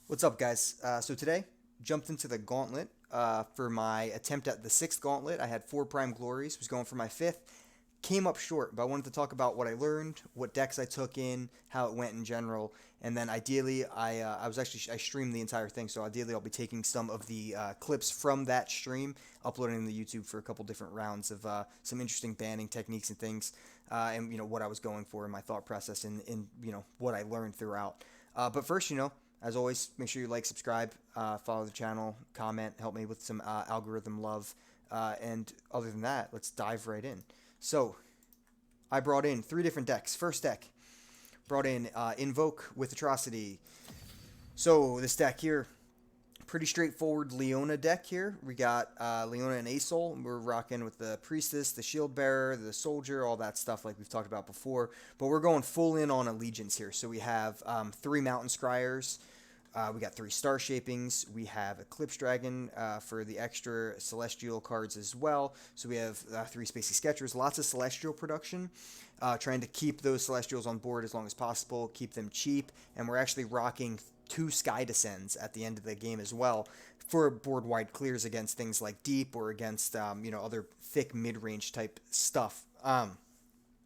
What's up, guys? So today, jumped into the Gauntlet for my attempt at the sixth Gauntlet. I had four Prime Glories, was going for my fifth. Came up short, but I wanted to talk about what I learned, what decks I took in, how it went in general, and then ideally, I streamed the entire thing. So ideally, I'll be taking some of the clips from that stream, uploading them to YouTube for a couple different rounds of some interesting banning techniques and things, and what I was going for in my thought process and in what I learned throughout. But first, as always, make sure you like, subscribe, follow the channel, comment, help me with some algorithm love. And other than that, let's dive right in. So, I brought in three different decks. First deck, brought in Invoke with Atrocity. So, this deck here, pretty straightforward Leona deck here. We got Leona and Asol. We're rocking with the Priestess, the Shield Bearer, the Soldier, all that stuff like we've talked about before. But we're going full in on Allegiance here. So we have three Mountain Scryers. We got three Star Shapings. We have Eclipse Dragon for the extra Celestial cards as well. So we have three Spacey Sketchers. Lots of Celestial production. Trying to keep those Celestials on board as long as possible. Keep them cheap. And we're actually rocking two Sky Descends at the end of the game as well for board-wide clears against things like Deep or against, other thick mid-range type stuff.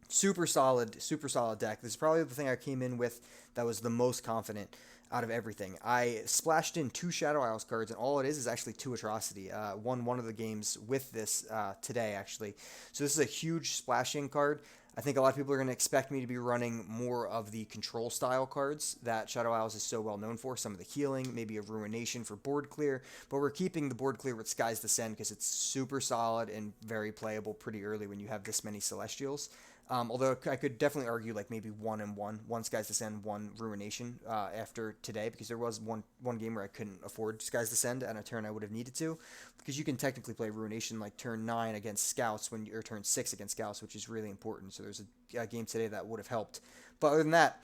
Super solid deck. This is probably the thing I came in with that was the most confident out of everything. I splashed in two Shadow Isles cards, and all it is actually two Atrocity. Won one of the games with this today, actually. So this is a huge splash-in card. I think a lot of people are going to expect me to be running more of the control style cards that Shadow Isles is so well known for. Some of the healing, maybe a Ruination for board clear. But we're keeping the board clear with Sky's Descent because it's super solid and very playable pretty early when you have this many Celestials. Although I could definitely argue like maybe 1-1, one Sky's Descend, one Ruination after today, because there was one game where I couldn't afford Sky's Descend and a turn I would have needed to, because you can technically play Ruination like turn 9 against Scouts or turn 6 against Scouts, which is really important. So there's a game today that would have helped. But other than that,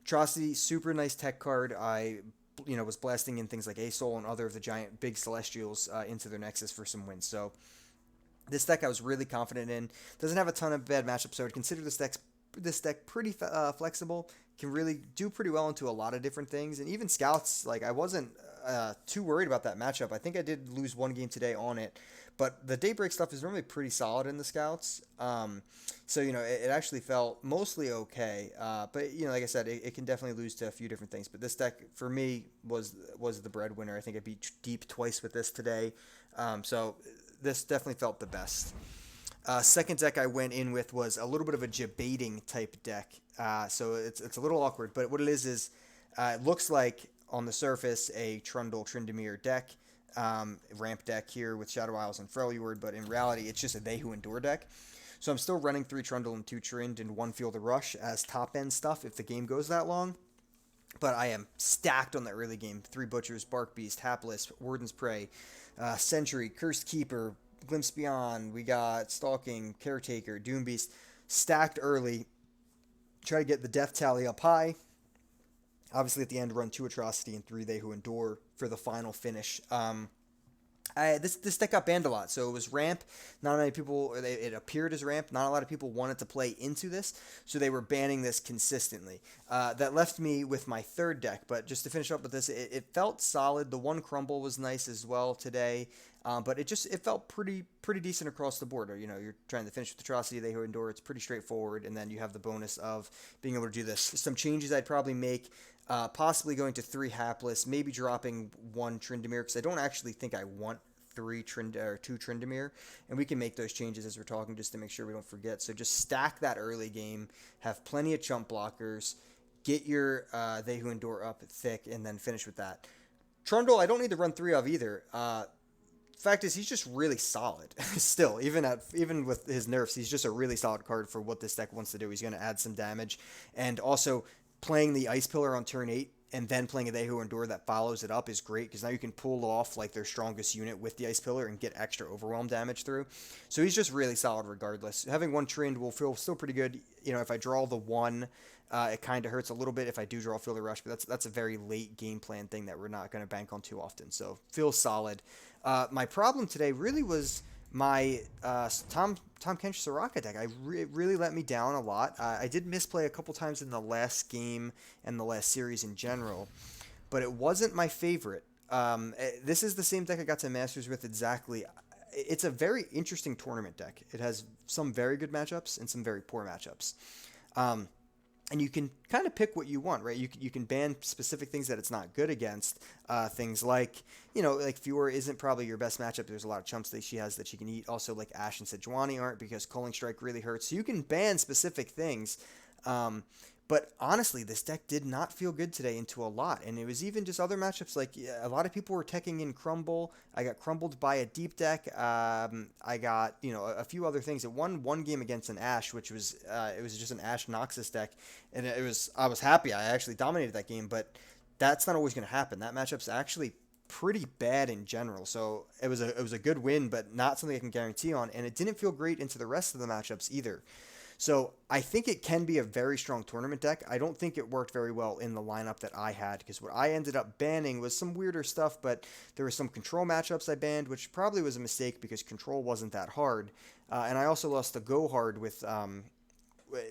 Atrocity, super nice tech card. I was blasting in things like Asol and other of the giant big Celestials into their Nexus for some wins. So this deck I was really confident in. Doesn't have a ton of bad matchups, so I would consider this deck pretty flexible. Can really do pretty well into a lot of different things. And even Scouts, like I wasn't too worried about that matchup. I think I did lose one game today on it. But the Daybreak stuff is normally pretty solid in the Scouts. So, it actually felt mostly okay. But, like I said, it can definitely lose to a few different things. But this deck, for me, was the breadwinner. I think I beat Deep twice with this today. So this definitely felt the best. Second deck I went in with was a little bit of a debating type deck. So it's a little awkward, but what it is it looks like on the surface a Trundle Tryndamere deck, ramp deck here with Shadow Isles and Freljord, but in reality it's just a They Who Endure deck. So I'm still running 3 Trundle and 2 Trynd and 1 Field of Rush as top end stuff if the game goes that long. But I am stacked on the early game. 3 Butchers, Bark Beast, Hapless, Warden's Prey, Sentry, Cursed Keeper, Glimpse Beyond. We got Stalking, Caretaker, Doom Beast. Stacked early. Try to get the death tally up high. Obviously at the end run 2 Atrocity and 3 They Who Endure for the final finish. This deck got banned a lot, so it was ramp. Not many people, it appeared as ramp. Not a lot of people wanted to play into this, so they were banning this consistently. That left me with my third deck, but just to finish up with this, it felt solid. The one Crumble was nice as well today, but it felt pretty decent across the board. You're trying to finish with Atrocity, They Who Endure. It's pretty straightforward, and then you have the bonus of being able to do this. Some changes I'd probably make. Possibly going to 3 Hapless, maybe dropping 1 Tryndamere, because I don't actually think I want 2 Tryndamere, and we can make those changes as we're talking just to make sure we don't forget. So just stack that early game, have plenty of chump blockers, get your They Who Endure up thick, and then finish with that. Trundle, I don't need to run 3 of either. Fact is, he's just really solid. Still, even with his nerfs, he's just a really solid card for what this deck wants to do. He's going to add some damage, and also playing the Ice Pillar on turn 8 and then playing a They Who Endure that follows it up is great, because now you can pull off like their strongest unit with the Ice Pillar and get extra overwhelm damage through. So he's just really solid regardless. Having 1 Trynd will feel still pretty good. If I draw the 1 It kind of hurts a little bit if I do draw Field of Rush, but that's a very late game plan thing that we're not going to bank on too often. So feels solid. My problem today really was my Tom Kench Soraka deck. It really let me down a lot. I did misplay a couple times in the last game and the last series in general, but it wasn't my favorite. This is the same deck I got to Masters with exactly. It's a very interesting tournament deck. It has some very good matchups and some very poor matchups. Um, and you can kind of pick what you want, right? You can ban specific things that it's not good against. Things like, like Fiora isn't probably your best matchup. There's a lot of chumps that she has that she can eat. Also, like Ashe and Sejuani aren't because Culling Strike really hurts. So you can ban specific things. But honestly, this deck did not feel good today into a lot. And it was even just other matchups. Like, a lot of people were teching in Crumble. I got crumbled by a deep deck. I got, a few other things. It won one game against an Ashe, which was, it was just an Ashe Noxus deck. And I was happy. I actually dominated that game. But that's not always going to happen. That matchup's actually pretty bad in general. So it was a good win, but not something I can guarantee on. And it didn't feel great into the rest of the matchups either. So I think it can be a very strong tournament deck. I don't think it worked very well in the lineup that I had, because what I ended up banning was some weirder stuff, but there were some control matchups I banned, which probably was a mistake because control wasn't that hard. And I also lost the go hard with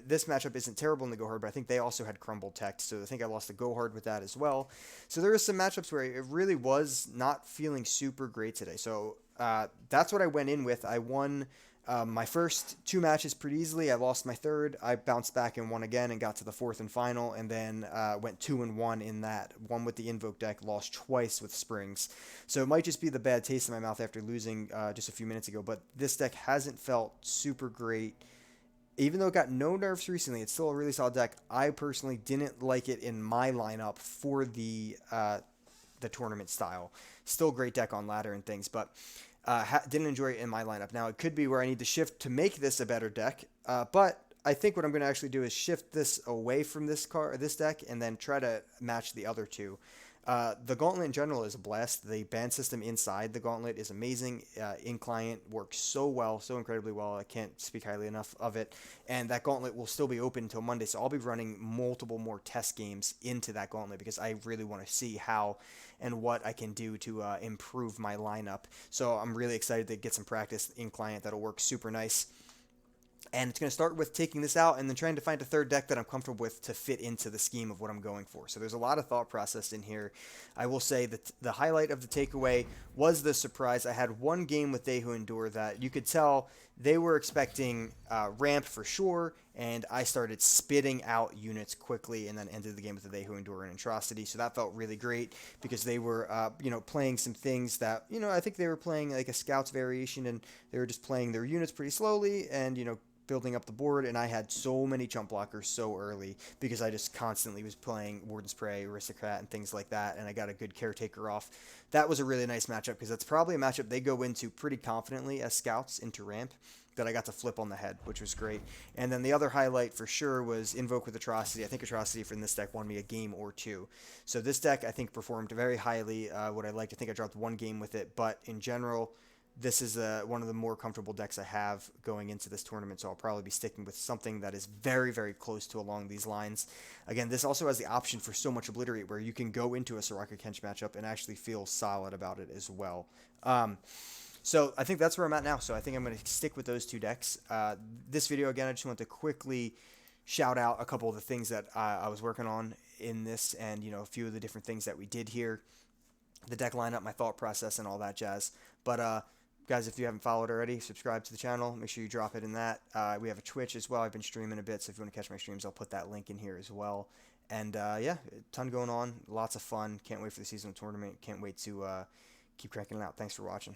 this matchup isn't terrible in the go hard, but I think they also had crumble tech, so I think I lost the go hard with that as well. So there were some matchups where it really was not feeling super great today. So that's what I went in with. I won my first two matches pretty easily. I lost my third. I bounced back and won again and got to the fourth and final, and then went 2-1 in that. One with the Invoke deck, lost twice with Springs. So it might just be the bad taste in my mouth after losing just a few minutes ago, but this deck hasn't felt super great. Even though it got no nerfs recently, it's still a really solid deck. I personally didn't like it in my lineup for the tournament style. Still great deck on ladder and things, but didn't enjoy it in my lineup. Now, it could be where I need to shift to make this a better deck, but I think what I'm going to actually do is shift this away from this deck and then try to match the other two. The Gauntlet in general is a blast. The ban system inside the Gauntlet is amazing. In client works so well, so incredibly well. I can't speak highly enough of it. And that Gauntlet will still be open until Monday, so I'll be running multiple more test games into that Gauntlet because I really want to see how and what I can do to improve my lineup. So I'm really excited to get some practice in client. That'll work super nice. And it's going to start with taking this out and then trying to find a third deck that I'm comfortable with to fit into the scheme of what I'm going for. So there's a lot of thought process in here. I will say that the highlight of the takeaway was the surprise. I had one game with They Who Endure that you could tell they were expecting ramp for sure, and I started spitting out units quickly and then ended the game with the They Who Endure and Atrocity. So that felt really great because they were, playing some things that, I think they were playing like a Scouts variation, and they were just playing their units pretty slowly and, building up the board, and I had so many chump blockers so early because I just constantly was playing Warden's Prey, Aristocrat, and things like that, and I got a good Caretaker off. That was a really nice matchup because that's probably a matchup they go into pretty confidently as Scouts into ramp that I got to flip on the head, which was great. And then the other highlight for sure was Invoke with Atrocity. I think Atrocity from this deck won me a game or two. So this deck, I think, performed very highly. What I liked, I think I dropped one game with it, but in general, this is one of the more comfortable decks I have going into this tournament, so I'll probably be sticking with something that is very, very close to along these lines. Again, this also has the option for so much Obliterate, where you can go into a Soraka Kench matchup and actually feel solid about it as well. So I think that's where I'm at now, so I think I'm going to stick with those two decks. This video, again, I just want to quickly shout out a couple of the things that I was working on in this, and a few of the different things that we did here, the deck lineup, my thought process, and all that jazz. But guys, if you haven't followed already, subscribe to the channel. Make sure you drop it in that. We have a Twitch as well. I've been streaming a bit, so if you want to catch my streams, I'll put that link in here as well. And yeah, a ton going on. Lots of fun. Can't wait for the seasonal tournament. Can't wait to keep cranking it out. Thanks for watching.